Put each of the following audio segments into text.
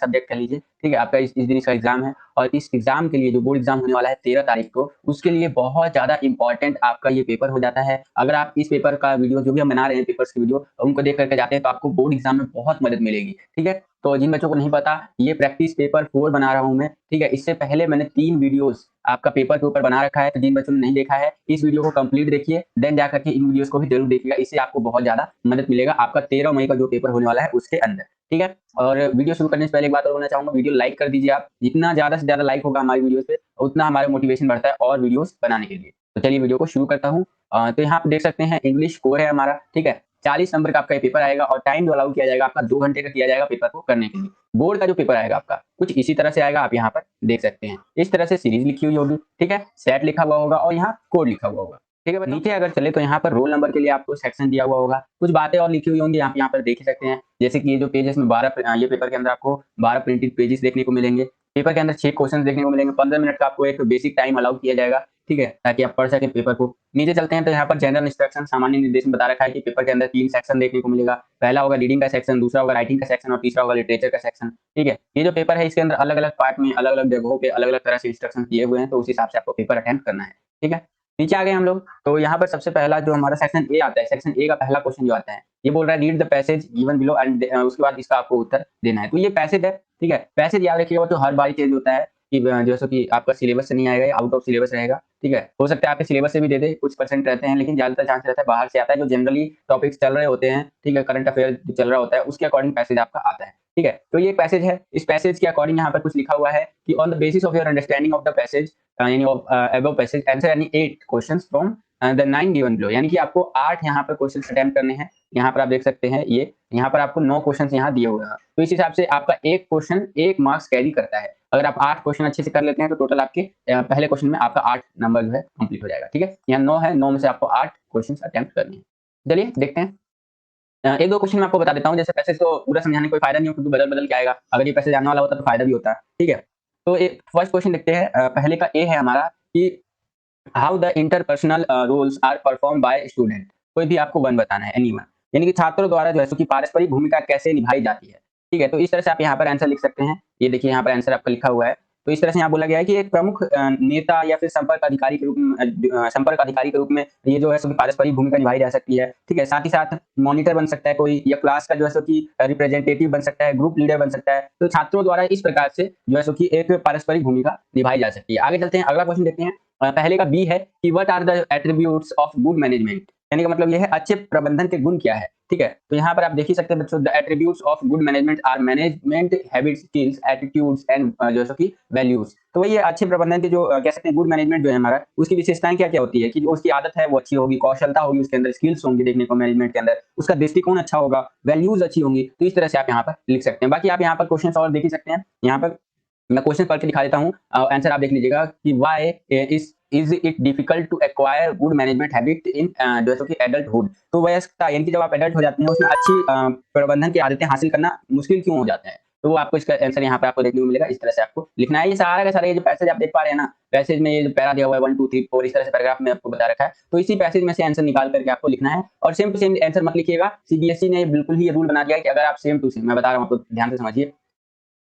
Subject कह लीजिए, ठीक है? आपका इस दिन इसका एग्ज़ाम है और इस एग्ज़ाम के लिए जो बोर्ड एग्ज़ाम होने वाला है 13 तारीख को, उसके लिए बहुत ज़्यादा इम्पोर्टेंट आपका ये पेपर हो जाता है। अगर आप इस पेपर का वीडियो जो भी हम बना रहे हैं पेपर्स की वीडियो, उनको देख कर के जाते हैं तो आपको बोर्ड एग्ज़ाम में बहुत मदद मिलेगी, ठीक है? तो जिन बच्चों को नहीं पता, ये प्रैक्टिस पेपर 4 बना रहा हूँ मैं, ठीक है? इससे पहले मैंने 3 वीडियोज़ आपका पेपर के ऊपर बना रखा है, तो जिन बच्चों ने नहीं देखा है, इस वीडियो को कंप्लीट देखिए, देन जाकर के इन वीडियोज़ को भी ज़रूर देखिएगा, इससे आपको बहुत ज़्यादा मदद मिलेगा आपका 13 मई का जो पेपर होने वाला है उसके अंदर, ठीक है? और वीडियो शुरू करने से पहले एक बात और बोलना चाहूँगा, वीडियो लाइक कर दीजिए आप, जितना ज़्यादा से ज़्यादा लाइक होगा हमारी वीडियोज़ पे, उतना हमारा मोटिवेशन बढ़ता है और वीडियोज़ बनाने के लिए। तो चलिए वीडियो को शुरू करता हूँ। तो यहाँ पे देख सकते हैं इंग्लिश स्कोर है हमारा, ठीक है? 40 नंबर का आपका ये पेपर आएगा और टाइम जो अलाउ किया जाएगा आपका 2 घंटे का किया जाएगा पेपर को करने के लिए। बोर्ड का जो पेपर आएगा आपका, कुछ इसी तरह से आएगा, आप यहाँ पर देख सकते हैं। इस तरह से सीरीज़ लिखी हुई होगी, ठीक है? सेट लिखा हुआ होगा और यहाँ कोड लिखा हुआ होगा, ठीक है? नीचे अगर चले तो यहाँ पर रोल नंबर के लिए आपको सेक्शन दिया हुआ होगा। कुछ बातें और लिखी हुई होंगी, आप यहाँ पर देख ही सकते हैं। जैसे कि ये जो पेज है इसमें 12 ये पेपर के अंदर आपको 12 प्रिंटेड पेजेस देखने को मिलेंगे। पेपर के अंदर 6 क्वेश्चन देखने को मिलेंगे। 15 मिनट का आपको एक बेसिक टाइम अलाउ किया जाएगा, ठीक है? ताकि आप पढ़ सकें पेपर को। नीचे चलते हैं तो यहाँ पर जनरल इंस्ट्रक्शन सामान्य निर्देश में बता रखा है कि पेपर के अंदर 3 सेक्शन देखने को मिलेगा। पहला होगा रीडिंग का सेक्शन, दूसरा होगा राइटिंग का सेक्शन और तीसरा होगा लिटरेचर का सेक्शन, ठीक है? ये जो पेपर है इसके अंदर अलग-अलग पार्ट में अलग-अलग जगहों पे अलग-अलग तरह से इंस्ट्रक्शन दिए हुए हैं, तो उस हिसाब से आपको पेपर अटेम्प्ट करना है, ठीक है? नीचे आ गए हम लोग, तो यहाँ पर सबसे पहला जो हमारा सेक्शन ए आता है, सेक्शन ए का पहला क्वेश्चन जो आता है, ये बोल रहा है read the passage given below and उसके बाद इसका आपको उत्तर देना है। तो ये पैसेज है, ठीक है? पैसेज याद रखिएगा तो हर बार चेंज होता है कि जैसे कि आपका सिलेबस से नहीं आएगा, ये आउट ऑफ सिलेबस रहेगा, ठीक है? हो सकता है आपके सिलेबस से भी दे दे, कुछ परसेंट रहते हैं, लेकिन ज़्यादातर चांस रहता है बाहर से आता है, जो जनरली टॉपिक्स चल रहे होते हैं, ठीक है? करंट अफेयर जो चल रहा होता है, उसके अकॉर्डिंग पैसेज आपका आता है, ठीक है? तो ये पैसेज है, इस पैसेज के अकॉर्डिंग यहाँ पर कुछ लिखा हुआ है कि on the basis of your understanding of the passage यानी अबव पैसेज आंसर यानी 8 questions from the 9 given below, यानी कि आपको 8 यहाँ पर क्वेश्चंस अटेम्प्ट करने हैं। यहाँ पर आप देख सकते हैं ये, यहाँ पर आपको 9 क्वेश्चंस यहाँ दिए हुए हैं। तो इस हिसाब से आपका एक क्वेश्चन 1 मार्क्स कैरी करता है। अगर आप 8 क्वेश्चन अच्छे से कर लेते हैं तो टोटल आपके पहले क्वेश्चन में आपका 8 नंबर जो है कंप्लीट हो जाएगा, ठीक है? यहाँ 9 है, 9 में से आपको 8 क्वेश्चंस अटेम्प्ट करने हैं। चलिए देखते हैं। 1-2 क्वेश्चन मैं आपको बता देता हूँ, जैसे पैसेज तो पूरा समझाने का कोई फायदा नहीं हो क्योंकि बदल-बदल के आएगा। अगर ये पैसेज आने वाला होता तो फायदा भी होता, ठीक है? तो एक फर्स्ट क्वेश्चन देखते हैं, पहले का ए है हमारा कि how the interpersonal roles are perform by student. कोई भी आपको वन बताना है, एनीवन, यानी कि छात्रों द्वारा जो है सो कि पारस्परिक भूमिका कैसे निभाई जाती है, ठीक है? तो इस तरह से आप यहाँ पर आंसर लिख सकते हैं। ये देखिए यहाँ पर आंसर आपका लिखा हुआ है। तो इस तरह से यहाँ बोला गया है कि एक प्रमुख नेता या फिर संपर्क अधिकारी के रूप में संपर्क अधिकारी के रूप में ये जो है सो कि पारस्परिक भूमिका निभाई जा सकती है, ठीक है? साथ ही साथ मॉनिटर बन सकता है कोई, या क्लास का जो है सो कि रिप्रेजेंटेटिव बन सकता है, ग्रुप लीडर बन सकता है। तो छात्रों द्वारा इस प्रकार से जो है सो कि एक पारस्परिक भूमिका निभाई जा सकती है। आगे चलते हैं, अगला क्वेश्चन देखते हैं। पहले का बी है कि what are the attributes of good management, यानी कि मतलब ये है अच्छे प्रबंधन के गुण क्या है, ठीक है? तो यहाँ पर आप देख ही सकते हैं बच्चों, the attributes of good management are management habits, skills, attitudes and जो है कि वैल्यूज। तो वही है अच्छे प्रबंधन के जो कह सकते हैं गुड मैनेजमेंट जो है हमारा, उसकी विशेषताएं क्या-क्या होती है कि जो उसकी आदत है वो अच्छी होगी, कौशलता होगी उसके अंदर, स्किल्स होंगी देखने को मैनेजमेंट के अंदर, उसका दृष्टिकोण अच्छा होगा, वैल्यूज अच्छी होंगी। तो इस तरह से आप यहाँ पर लिख सकते हैं। बाकी आप यहाँ पर क्वेश्चंस और देख ही सकते हैं। यहाँ पर मैं क्वेश्चन पढ़ के दिखा देता हूँ, आंसर आप देख लीजिएगा कि why is it difficult to acquire good management habit in जो है कि एडल्टहुड। तो वयस्कता यानी कि जब आप एडल्ट हो जाते हैं उसमें अच्छी प्रबंधन की आदतें हासिल करना मुश्किल क्यों हो जाता है? तो वो आपको इसका आंसर यहाँ पे आपको देखने को मिलेगा। इस तरह से आपको लिखना है। ये सारा का सारा ये जो पैसेज आप देख पा रहे हैं ना, पैसेज में ये जो पैरा दिया हुआ है 1 2 3 4 इस तरह से पैराग्राफ में आपको बता रखा है। तो इसी पैसेज में से आंसर निकाल करके आपको लिखना है और सेम टू सेम आंसर मत लिखिएगा। सीबीएसई ने बिल्कुल ही ये रूल बना दिया है कि अगर आप सेम टू सेम, मैं बता रहा हूँ आपको, ध्यान से समझिए।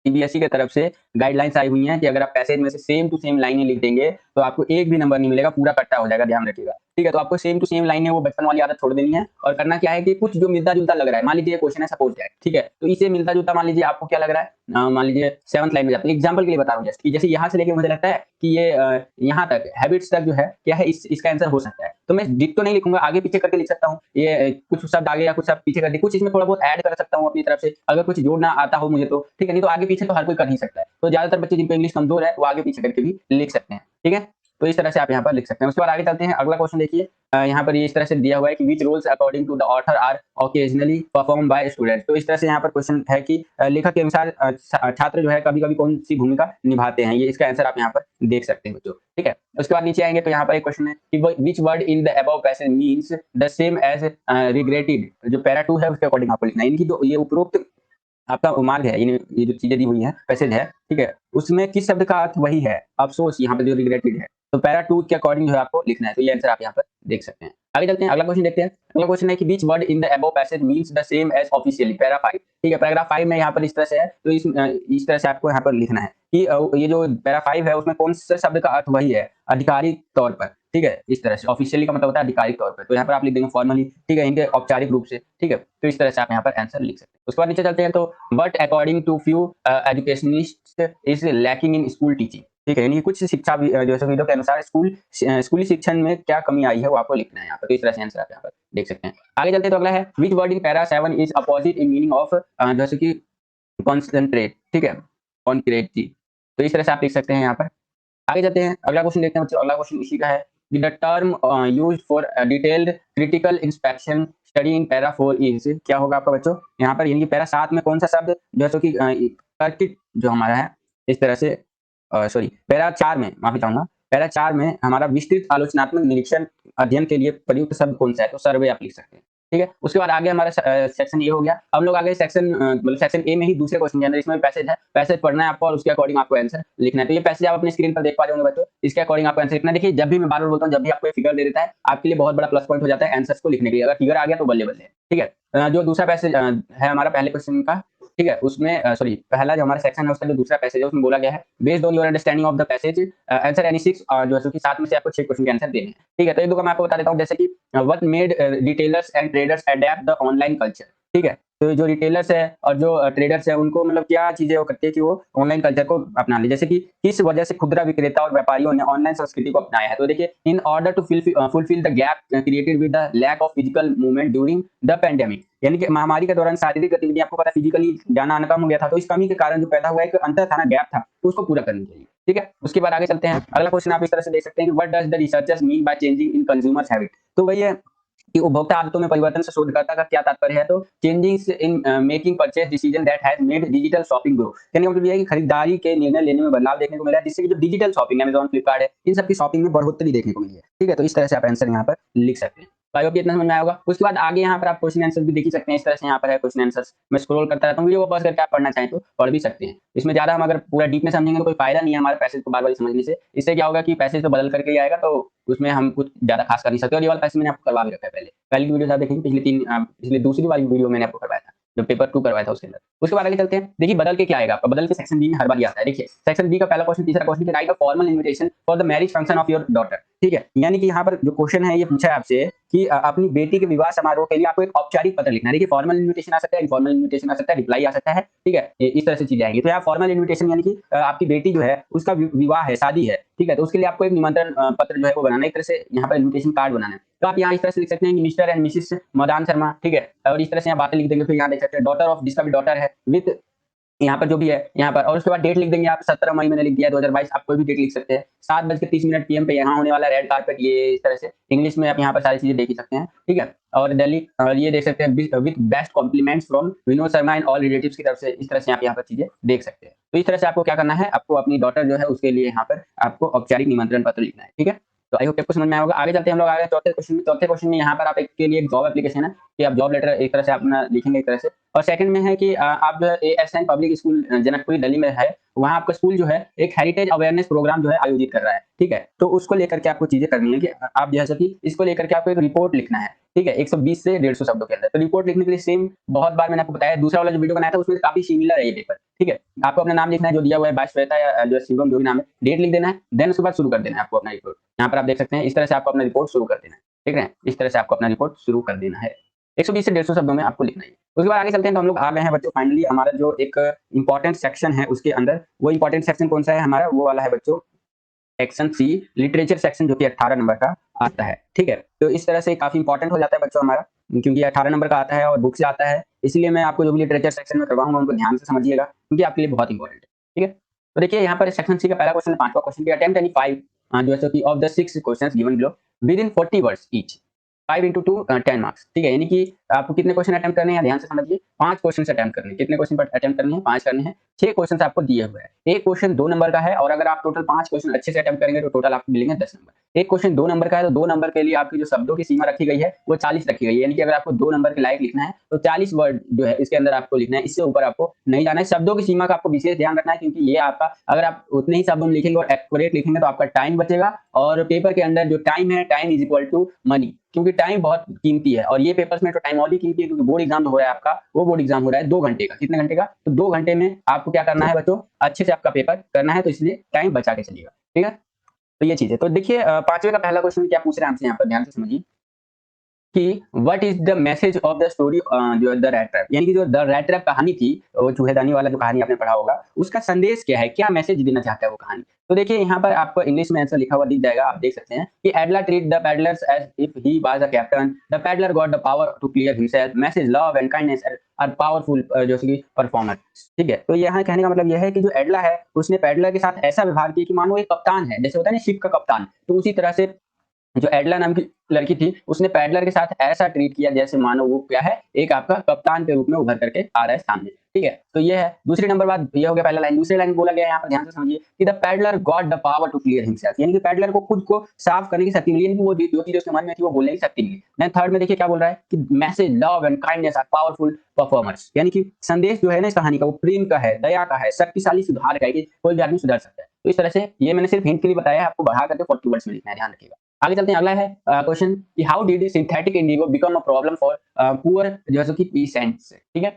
सीबीएसई की तरफ से गाइडलाइंस आई हुई हैं कि अगर आप पैसेज में से सेम टू सेम लाइनें लिख देंगे तो आपको एक भी नंबर नहीं मिलेगा, पूरा कट्टा हो जाएगा, ध्यान रखिएगा, ठीक है? तो आपको सेम टू सेम लाइनें वो बचपन वाली आदत छोड़ देनी है और करना क्या है कि कुछ जो मिलता-जुलता लग रहा है, मान लीजिए ये क्वेश्चन है सपोज दैट, ठीक है? तो इसे मिलता-जुलता मान लीजिए आपको क्या लग रहा है, मान लीजिए 7th लाइन में जाते हैं, एग्जांपल के लिए बता रहा हूँ जस्ट कि जैसे यहाँ से लेके मुझे लगता है कि ये यहाँ तक हैबिट्स तक जो है क्या है, इसका आंसर हो सकता है। तो मैं डिक्टो नहीं लिखूंगा, आगे पीछे करके लिख सकता हूँ। ये कुछ शब्द आगे या कुछ शब्द पीछे कर दिए, कुछ इसमें थोड़ा बहुत ऐड कर सकता हूँ अपनी तरफ से, अगर कुछ जोड़ना आता हो मुझे तो, ठीक है? नहीं तो आगे पीछे तो हर कोई कर ही सकता है। तो ज्यादातर बच्चे जिनको इंग्लिश कमजोर है वो आगे पीछे करके भी लिख सकते हैं, ठीक है? तो इस तरह से आप यहाँ पर लिख सकते हैं। उसके बाद आगे चलते हैं, अगला क्वेश्चन देखिए। यहाँ पर ये इस तरह से दिया हुआ है कि which rules according to the author are occasionally perform by students. तो इस तरह से यहाँ पर क्वेश्चन है कि लेखक के अनुसार छात्र जो है कभी-कभी कौन सी भूमिका निभाते हैं। ये इसका आंसर आप यहाँ पर देख सकते हैं बच्चों, ठीक है? उसके बाद नीचे आएंगे तो यहाँ पर एक क्वेश्चन है कि which word in the above passage means the same as regretted. जो पैरा 2 है उसके अकॉर्डिंग आपको लिखना है। इनकी जो ये उपरोक्त आपका मार्ग है, ये जो चीजें दी हुई हैं, पैसेज है, ठीक है? उसमें किस शब्द का अर्थ वही है, अफसोस, यहाँ पे जो रिग्रेटेड है। तो पैरा 2 के अकॉर्डिंग जो है आपको लिखना है। तो ये आंसर आप यहाँ पर देख सकते हैं। आगे चलते हैं, अगला क्वेश्चन देखते हैं। अगला क्वेश्चन है कि which word in the above passage means the same as officially, para 5। ठीक है, पैराग्राफ 5 में यहाँ पर इस तरह से है, तो इस तरह से आपको यहाँ पर लिखना है कि ये जो पैरा 5 है उसमें कौन से शब्द का अर्थ वही है आधिकारिक तौर पर। ठीक है, इस तरह से ऑफिशियली का मतलब होता है आधिकारिक तौर पर, तो यहाँ पर आप लिख देंगे फॉर्मली। ठीक है, इनके औपचारिक रूप से। ठीक है, तो इस तरह से आप यहाँ पर आंसर लिख सकते हैं। उसके बाद नीचे चलते हैं, तो but according to few educationist is lacking in school teaching. ठीक है, यानी कुछ शिक्षा विदों के अनुसार स्कूली शिक्षण में क्या कमी आई है वो आपको लिखना है यहाँ पर। तो इस तरह से आंसर आप यहाँ पर देख सकते हैं। आगे चलते हैं, तो अगला है विच word in para 7 is opposite in meaning of जैसे कि कॉन्सेंट्रेट। ठीक है, कॉन्क्रीट जी, तो इस तरह से आप लिख सकते हैं यहाँ पर। आगे चलते हैं, अगला क्वेश्चन देखते हैं बच्चों। अगला क्वेश्चन इसी का है, the term used for detailed critical inspection study in para 4 is, क्या होगा आपका बच्चों यहाँ पर, यानी कि पैरा 7 में कौन सा शब्द जैसे कि सर्किट जो हमारा है इस तरह से सॉरी पैरा 4 में, माफी चाहूंगा, पैरा 4 में हमारा विस्तृत आलोचनात्मक निरीक्षण अध्ययन के लिए प्रयुक्त शब्द कौन सा है, तो सर्वे आप लिख सकते हैं। ठीक है, उसके बाद आगे हमारा सेक्शन ये हो गया। हम लोग आगे सेक्शन मतलब सेक्शन ए में ही दूसरे क्वेश्चन के अंदर इसमें पैसेज है, पैसेज पढ़ना है आपको और उसके अकॉर्डिंग आपको आंसर लिखना है। तो ये पैसेज आप अपनी स्क्रीन पर देख पा रहे होंगे बच्चों, इसके अकॉर्डिंग आपको आंसर लिखना है। देखिए, जब भी मैं बार बार बोलता हूँ, जब भी आपको फिगर दे देता है आपके लिए बहुत बड़ा प्लस पॉइंट हो जाता है आंसर्स को लिखने के लिए। अगर फिगर आ गया तो बल्ले बल्ले। ठीक है, जो दूसरा पैसेज है हमारा पहले क्वेश्चन का, ठीक है, उसमें सॉरी पहला जो हमारा सेक्शन है उसका जो दूसरा पैसेज है उसमें बोला गया है based on your understanding of the passage answer any 6 जो कि 7 में से आपको 6 क्वेश्चन के आंसर देने हैं। ठीक है, तो एक दो का मैं आपको बता देता हूँ, जैसे कि what made retailers and traders adapt the online culture. ठीक है, तो जो रिटेलर्स है और जो ट्रेडर्स है उनको मतलब क्या चीजें वो करते हैं कि वो ऑनलाइन कल्चर को अपना ले, जैसे कि किस वजह से खुदरा विक्रेता और व्यापारियों ने ऑनलाइन संस्कृति को अपनाया है। तो देखिए, in order to fulfil the gap created with the lack of physical movement during the pandemic, यानी कि महामारी के दौरान शारीरिक गतिविधि आपको पता फिजिकली जाना आना कम हो गया था, तो इस कमी के कारण जो पैदा हुआ एक अंतर था ना, गैप था, तो उसको पूरा करना चाहिए। ठीक है, उसके बाद आगे चलते हैं। अगला क्वेश्चन आप इस तरह से देख सकते हैं कि what does the researchers mean by changing in consumers habit. तो वही है कि उपभोक्ता आदतों में परिवर्तन से शोधकर्ता का क्या तात्पर्य है, तो changings in making purchase decision that has made digital shopping grow, यानी मतलब ये है कि खरीदारी के निर्णय लेने में बदलाव देखने को मिला है, जिससे कि जो डिजिटल शॉपिंग अमेजॉन फ्लिपकार्ट है इन सबकी शॉपिंग में बढ़ोतरी देखने को मिली है। ठीक है, तो इस तरह से आप आंसर यहाँ पर लिख सकते हैं। तो आई होप इतना समझ में आया होगा। उसके बाद आगे यहाँ पर आप क्वेश्चन आंसर भी देख ही सकते हैं, इस तरह से यहाँ पर है क्वेश्चन आंसर्स। मैं स्क्रॉल करता रहता हूँ, वीडियो को पॉज करके आप पढ़ना चाहें तो पढ़ भी सकते हैं। इसमें ज्यादा हम अगर पूरा डीप में समझेंगे तो कोई फायदा नहीं है हमारे पैसेज को बार बार समझने से। इससे क्या होगा कि पैसेज तो बदल करके ही आएगा, तो उसमें हम कुछ ज्यादा खास कर नहीं सकते। और ये वाला पैसेज मैंने आपको करवा भी रखा है पहले की वीडियो आप देखेंगे, पिछली दूसरी वाली वीडियो मैंने आपको करवाया था, जो पेपर 2 करवाया था उसके अंदर। उसके बाद आगे चलते हैं। देखिए, बदल के क्या आएगा आपका, बदल के सेक्शन बी में हर बार आता है। देखिए, सेक्शन बी का पहला क्वेश्चन, तीसरा question, right a formal invitation for the marriage function of your daughter. ठीक है, यानी कि यहाँ पर जो क्वेश्चन है ये पूछा है आपसे कि अपनी बेटी के विवाह समारोह के लिए आपको एक औपचारिक पत्र लिखना है। देखिए, फॉर्मल इनविटेशन आ सकता है, इनफॉर्मल इनविटेशन आ सकता है, रिप्लाई आ सकता है। ठीक है, इस तरह से चीजें आएंगी। तो यहाँ फॉर्मल इनविटेशन यानी कि आपकी बेटी जो है उसका विवाह है, शादी है। ठीक है, तो उसके लिए आपको एक निमंत्रण पत्र जो है वो बनाना है, एक तरह से यहाँ पर इन्विटेशन कार्ड बनाना है। तो आप यहाँ इस तरह से लिख सकते हैं कि mister and Mrs Madan Sharma. ठीक है, और इस तरह से यहाँ बातें लिख देंगे। फिर यहाँ देख सकते हैं डॉटर ऑफ, जिसका भी डॉटर है, विद यहाँ पर जो भी है यहाँ पर, और उसके बाद डेट लिख देंगे आप। 17 मई मैंने लिख दिया 2022, आप कोई भी डेट लिख सकते हैं। 7:30 PM पे यहाँ होने वाला रेड कारपेट, ये इस तरह से इंग्लिश में आप यहाँ पर सारी चीजें देख ही सकते हैं। ठीक है, और दिल्ली ये देख सकते हैं with best compliments from Vinod Sharma and all relatives की तरफ से, इस तरह से आप यहाँ पर चीजें देख सकते हैं। तो इस तरह से आपको क्या करना है, आपको अपनी डॉटर जो है उसके लिए यहाँ पर आपको औपचारिक निमंत्रण पत्र लिखना है। ठीक है, तो आई होप आपको समझ में आया होगा। आगे चलते हैं हम लोग आगे चौथे क्वेश्चन में। चौथे क्वेश्चन में यहाँ पर आप एक के लिए एक जॉब एप्लीकेशन है कि आप जॉब लेटर एक तरह से अपना लिखेंगे एक तरह से। और सेकंड में है कि आप जो है ASN public school Janakpuri Delhi में है, वहाँ आपका स्कूल जो है एक हेरिटेज अवेयरनेस प्रोग्राम जो है आयोजित कर रहा है। ठीक है, तो उसको लेकर के आपको चीजें करनी है कि आप जैसे कि इसको लेकर के आपको एक रिपोर्ट लिखना है। ठीक है, 120 से 150 शब्दों के अंदर। तो रिपोर्ट लिखने के लिए सेम बहुत बार मैंने आपको बताया, दूसरा वाला जो वीडियो बनाया था उसमें काफी सिमिलर है ये पेपर। ठीक है, आपको अपना नाम लिखना है जो दिया हुआ है, बाय श्वेता या जो शिवम जो भी नाम है, डेट लिख देना है, देन उसके बाद शुरू कर देना है आपको अपना रिपोर्ट। यहाँ पर आप देख सकते हैं इस तरह से आपको अपना रिपोर्ट शुरू कर देना है। ठीक है, इस तरह से आपको अपना रिपोर्ट शुरू कर देना है, 120 से 150 शब्दों में आपको लिखना है। उसके बाद आगे चलते हैं, तो हम लोग आ गए हैं बच्चों फाइनली हमारा जो एक इंपॉर्टेंट सेक्शन है उसके अंदर। वो इंपॉर्टेंट सेक्शन कौन सा है हमारा, वो वाला है बच्चों सेक्शन सी, लिटरेचर सेक्शन, जो कि 18 नंबर का आता है। ठीक है, तो इस तरह से काफी इंपॉर्टेंट हो जाता है बच्चों हमारा, क्योंकि 18 नंबर का आता है और बुक से आता है, इसलिए मैं आपको जो भी लिटरेचर सेक्शन में करवाऊंगा उनको ध्यान से समझिएगा, क्योंकि आपके लिए बहुत इंपॉर्टेंट है। ठीक है, तो देखिए यहाँ पर सेक्शन सी का पहला क्वेश्चन है, 5वां क्वेश्चन, अटेम्प्ट एनी 5 जो है of the 6 questions given below with in 40 words each, 5 into 2 10 marks. ठीक है, यानी कि आपको कितने क्वेश्चन अटेम्प्ट करने हैं, ध्यान से समझिए, 5 क्वेश्चन अटेम्प्ट करने हैं। कितने क्वेश्चन पर अटेम्प्ट करने हैं, 5 करने हैं। 6 क्वेश्चन आपको दिए हुए हैं, एक क्वेश्चन 2 नंबर का है, और अगर आप टोटल 5 क्वेश्चन अच्छे से अटेम्प्ट करेंगे तो टोटल आपको मिलेंगे 10 नंबर। एक क्वेश्चन 2 नंबर का है, तो 2 नंबर के लिए आपकी जो शब्दों की सीमा रखी गई है वो 40 रखी गई है, यानी कि अगर आपको 2 नंबर के लायक लिखना है तो 40 वर्ड जो है इसके अंदर आपको लिखना है, इससे ऊपर आपको नहीं जाना है। शब्दों की सीमा का आपको विशेष ध्यान रखना है, क्योंकि ये आपका, अगर आप उतने ही शब्दों में लिखेंगे और एक्यूरेट लिखेंगे तो आपका टाइम बचेगा, और पेपर के अंदर जो टाइम है, time is equal to money. क्योंकि टाइम बहुत कीमती है और ये पेपर्स में तो टाइम और भी कीमती है, क्योंकि बोर्ड एग्जाम हो रहा है आपका, वो बोर्ड एग्जाम हो रहा है 2 घंटे का। कितने घंटे का? तो 2 घंटे में आपको क्या करना है बच्चों, अच्छे से आपका पेपर करना है, तो इसलिए टाइम बचा के चलिएगा, ठीक है। तो ये चीज है। तो देखिए 5वें का पहला क्वेश्चन क्या पूछ रहे हैं हमसे, यहाँ पर ध्यान से समझिए कि what is the message of the story, जो द रैट ट्रैप, यानी कि जो द रैट ट्रैप कहानी थी, वो चूहेदानी वाला जो कहानी आपने पढ़ा होगा, उसका संदेश क्या है, क्या मैसेज देना चाहता है वो कहानी। तो देखिए यहाँ पर आपको इंग्लिश में आंसर लिखा हुआ दिख जाएगा, आप देख सकते हैं कि Edla treat the peddlers as if he was a captain, the peddler got the power to clear himself, message love and kindness are powerful जो कि परफॉर्मर। ठीक है, तो यहाँ कहने का मतलब यह है कि जो एडला है उसने पैडलर के साथ ऐसा व्यवहार किया कि मानो एक कप्तान है, जैसे होता है ना शिप का कप्तान, तो उसी तरह से जो एडला नाम की लड़की थी उसने पैडलर के साथ ऐसा ट्रीट किया जैसे मानो वो क्या है, एक आपका कप्तान के रूप में उभर करके आ रहा है सामने। ठीक है, तो ये है दूसरी नंबर बात, ये हो गया पहला लाइन। दूसरी लाइन बोला गया है यहाँ पर, ध्यान से समझिए कि the peddler got the power to clear himself, यानी कि पैडलर को खुद को साफ करने की शक्ति मिली, यानी कि वो जो चीज उसके मन में थी वो बोलने की शक्ति मिली। देन थर्ड में देखिए क्या बोल रहा है कि message love and kindness are powerful performers, यानी कि संदेश जो है ना इस कहानी का वो प्रेम का है, दया का है, शक्तिशाली सुधार का है, कि कोई भी आदमी सुधर सकता है। तो इस तरह से ये मैंने सिर्फ हिंट के लिए बताया है, आपको बढ़ा करके 40 वर्ड्स में लिखना है, ध्यान रखिएगा। आगे चलते हैं, अगला है क्वेश्चन कि how did synthetic Indigo become a problem for poor जैसे कि पीसेंट्स। ठीक है,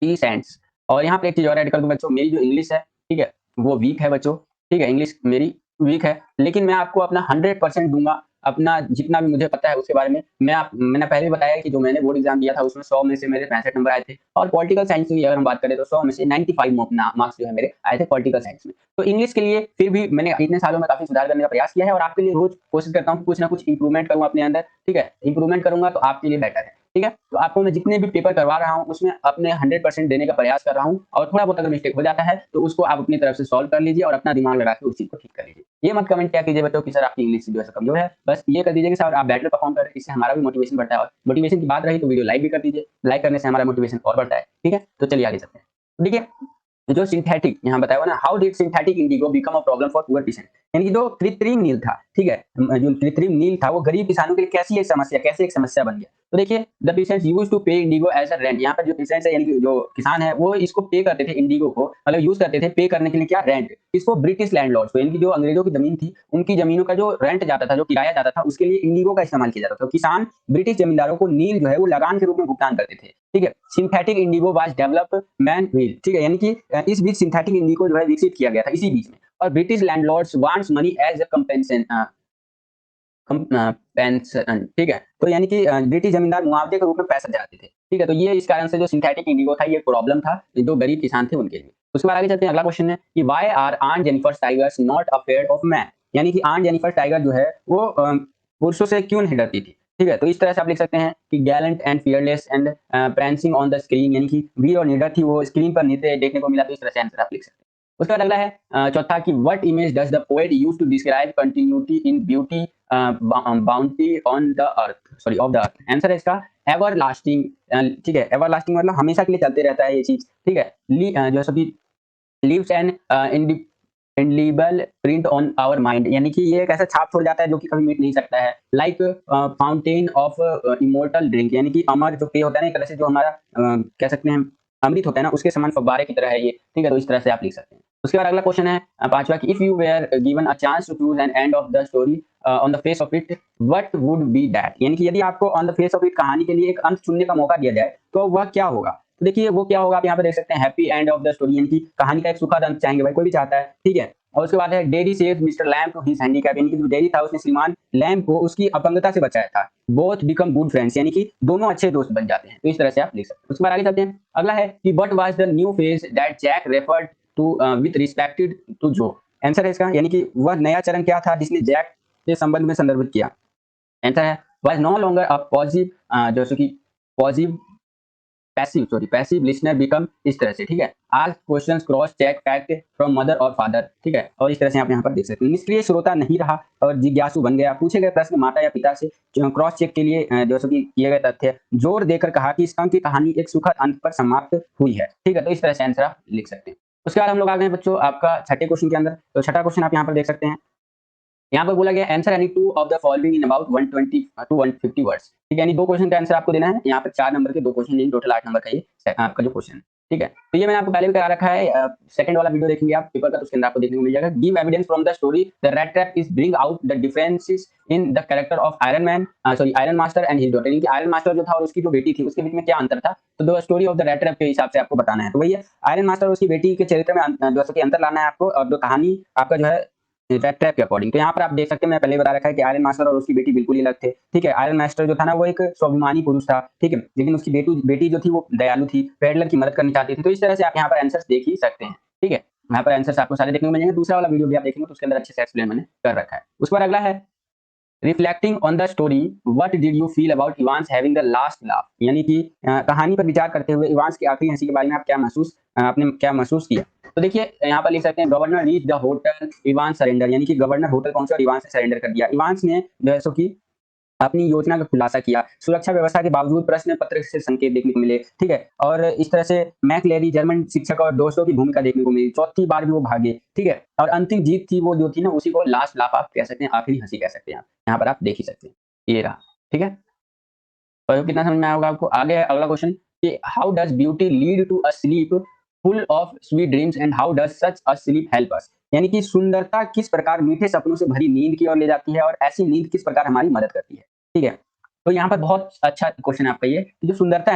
पीसेंट्स। और यहाँ पे एक चीज और ऐड कर दूं बच्चों, मेरी जो इंग्लिश है, ठीक है, वो वीक है बच्चों। ठीक है, इंग्लिश मेरी वीक है, लेकिन मैं आपको अपना 100% दूंगा, अपना जितना भी मुझे पता है उसके बारे में। मैंने पहले भी बताया कि जो मैंने बोर्ड एग्जाम दिया था उसमें 100 में से मेरे 65 नंबर आए थे, और पॉलिटिकल साइंस की अगर हम बात करें तो 100 में से 95 मार्क्स जो है मेरे आए थे पॉलिटिकल साइंस में। तो इंग्लिश के लिए फिर भी मैंने इतने सालों में काफी सुधार करने का प्रयास किया है, और आपके लिए रोज कोशिश करता हूँ कि कुछ ना कुछ इंप्रूवमेंट करूँ अपने अंदर। ठीक है, इंप्रूवमेंट करूंगा तो आपके लिए बेटर है। ठीक है, तो आपको मैं जितने भी पेपर करवा रहा हूँ उसमें अपने 100% देने का प्रयास कर रहा हूँ, और थोड़ा बहुत अगर मिस्टेक हो जाता है तो उसको आप अपनी तरफ से सॉल्व कर लीजिए और अपना दिमाग लगा के उस चीज को ठीक कर लीजिए। ये मत कमेंट क्या कीजिए बच्चों कि सर आपकी इंग्लिश जो है कमजोर है, बस ये कर दीजिए कि सर आप बेटर परफॉर्म कर रहे हैं, इससे हमारा भी मोटिवेशन बढ़ता है। और मोटिवेशन की बात रही तो वीडियो लाइक भी कर दीजिए, लाइक करने से हमारा मोटिवेशन और बढ़ता है। ठीक है, तो चलिए आगे चलते हैं। देखिए जो सिंथेटिक यहाँ बताया हुआ ना, how did synthetic Indigo become a problem for poor pheasant, यानी कि जो कृत्रिम नील था, ठीक है, जो कृत्रिम नील था वो गरीब किसानों के लिए कैसे एक समस्या बन गया। तो देखिए द पीसेंट्स यूज्ड टू पे इंडिगो एज अ रेंट, यहाँ पर जो पीसेंट्स है यानी कि जो किसान है वो इसको पे करते थे, इंडिगो को मतलब यूज करते थे पे करने के लिए, क्या, रेंट। इसको ब्रिटिश लैंडलॉर्ड्स को, यानी कि जो अंग्रेजों की जमीन थी उनकी जमीनों का जो रेंट जाता था, जो किराया जाता था, उसके लिए इंडिगो का इस्तेमाल किया जाता था। तो किसान ब्रिटिश जमींदारों को नील जो है वो लगान के रूप में भुगतान करते थे। ठीक है, synthetic Indigo was developed man wheel, ठीक है, यानी कि इस बीच सिंथेटिक इंडिगो जो है विकसित किया गया था इसी बीच में। और British landlords wants money as a compensation, pension. ठीक है, तो यानी कि ब्रिटिश जमींदार मुआवजे के रूप में पैसा चाहते थे। ठीक है, तो ये इस कारण से जो सिंथेटिक इंडिगो था ये प्रॉब्लम था जो गरीब किसान थे उनके लिए। उसके बाद आगे चलते हैं, अगला क्वेश्चन है कि why are aunt Jennifer tigers not afraid of man, यानी कि ऑन जेनिफर टाइगर जो है वो पुरुषों से क्यों नहीं डरती थी। ठीक है, तो इस तरह से आप लिख सकते हैं कि Gallant and fearless and prancing on the screen, यानी कि वीर और निडर थी वो, स्क्रीन पर नृत्य देखने को मिला, तो इस तरह से आंसर आप लिख सकते हैं। उसके बाद अगला है चौथा कि what image does the poet use to describe continuity in beauty bounty on the earth, sorry of the earth. Answer है इसका एवरलास्टिंग। ठीक है, एवरलास्टिंग मतलब हमेशा के लिए चलते रहता है ये चीज। ठीक है, जो सभी leaves an indelible print on our mind, यानी कि ये एक ऐसा छाप छोड़ जाता है जो कि कभी मिट नहीं सकता है। Like fountain of immortal drink, यानी कि अमर जो पेय होता है ना, एक तरह से जो हमारा कह सकते हैं अमृत होता है ना, उसके समान फव्वारे की तरह है ये। ठीक है, तो इस तरह से आप लिख सकते हैं। उसके बाद अगला क्वेश्चन है पांचवा कि if you were given a chance to choose an end of the story on the face of it what would be that, यानी कि यदि आपको on the face of it कहानी के लिए एक अंत चुनने का मौका दिया जाए तो वह क्या होगा। तो देखिए वो क्या होगा, आप यहाँ पे देख सकते हैं happy and of the story, यानी कि कहानी का एक सुखद अंत चाहेंगे भाई, कोई भी चाहता है। ठीक है, और उसके बाद है daddy saved mister lamb to his handicap, यानी कि जो डेडी था उसने श्रीमान लैम्ब को उसकी अपंगता से बचाया था। बोथ बिकम गुड फ्रेंड्स, यानी कि दोनों अच्छे दोस्त बन जाते हैं। तो इस तरह से आप लिख सकते हैं। उसके बाद आगे चलते हैं, अगला है कि what was the new phase that Jack referred to with respected to Jo. Answer है इसका, यानी कि वह नया चरण क्या था जिसने जैक के संबंध में संदर्भित किया। आंसर है was no longer a positive, जैसे कि पॉजिटिव पैसिव लिसनर बिकम, इस तरह से। ठीक है, ask questions, cross check fact from mother और फादर। ठीक है, और इस तरह से आप यहाँ पर देख सकते हैं। निष्क्रिय श्रोता नहीं रहा और जिज्ञासु बन गया, पूछे गए प्रश्न माता या पिता से क्रॉस चेक के लिए जैसे कि किए गए तथ्य जोर देकर कहा कि इस अंक की कहानी एक सुखद अंत पर समाप्त हुई है। ठीक है, तो इस तरह से आंसर आप लिख सकते हैं। उसके बाद हम लोग आ गए बच्चों आपका छठे क्वेश्चन के अंदर। तो छठा क्वेश्चन आप यहाँ पर देख सकते हैं, यहाँ पर बोला गया answer any two of the following in about 120 to 150 words. ठीक है, यानी दो क्वेश्चन का आंसर आपको देना है। यहाँ पर 4 नंबर के दो क्वेश्चन, टोटल 8 नंबर का ये आपका जो क्वेश्चन है। ठीक है, तो ये मैंने आपको पहले भी करा रखा है। सेकंड वाला वीडियो देखेंगे आप पेपर का, तो उसके अंदर आपको देखने को मिल जाएगा। Give evidence from the story the red trap is bring out the differences in the character of iron man, sorry iron master and his daughter. यानी आयरन मास्टर जो था और उसकी जो बेटी थी उसके बीच में क्या अंतर था, तो the story of the red trap के हिसाब से आपको बताना है। तो वही है, आयरन मास्टर और उसकी बेटी के चरित्र में जो है अंतर लाना है आपको, और जो कहानी आपका जो है रेड ट्रैप के अकॉर्डिंग। तो यहाँ पर आप देख सकते हैं, मैं पहले ही बता रखा है कि आयरन मास्टर और उसकी बेटी बिल्कुल ही अलग थे। ठीक है, आयरन मास्टर जो था ना वो एक स्वाभिमानी पुरुष था, ठीक है, लेकिन उसकी बेटी जो थी वो दयालु थी, पेडलर की मदद करनी चाहती थी। तो इस तरह से आप यहाँ पर आंसर्स देख ही सकते हैं। ठीक है, यहाँ पर आंसर्स आपको सारे देखने को मिल जाएंगे। दूसरा वाला वीडियो भी आप देखेंगे तो उसके अंदर अच्छे से एक्सप्लेन मैंने कर रखा है। उस पर अगला है reflecting on the story what did you feel about Evans having the last laugh. यानी कि कहानी पर विचार करते हुए इवांस की आखिरी हंसी के बारे में आप आपने क्या महसूस किया। तो देखिए यहाँ पर लिख सकते हैं governor reach the hotel Evans surrender, यानी कि गवर्नर होटल पहुंचे और इवांस ने सरेंडर कर दिया। इवांस ने जो है सो की अपनी योजना का खुलासा किया। सुरक्षा व्यवस्था के बावजूद प्रश्न पत्र से संकेत देखने को मिले। ठीक है, और इस तरह से मैकलेरी जर्मन शिक्षक और दोस्तों की भूमिका देखने को मिली। चौथी बार भी वो भागे। ठीक है, और अंतिम जीत थी वो जो थी ना, उसी को लास्ट लाफ आप कह सकते हैं, आखिरी हंसी कह सकते हैं। यहाँ पर आप देख ही सकते हैं, ये रहा। ठीक है, तो कितना समझ में आया होगा आपको। आगे है अगला क्वेश्चन कि how does beauty lead to a sleep full of sweet dreams and how does such a sleep help us. यानी कि सुंदरता किस प्रकार मीठे सपनों से भरी नींद की ओर ले जाती है, और ऐसी नींद किस प्रकार हमारी मदद करती है। ठीक है, तो यहाँ पर बहुत अच्छा क्वेश्चन है आपका ये, जो सुंदरता है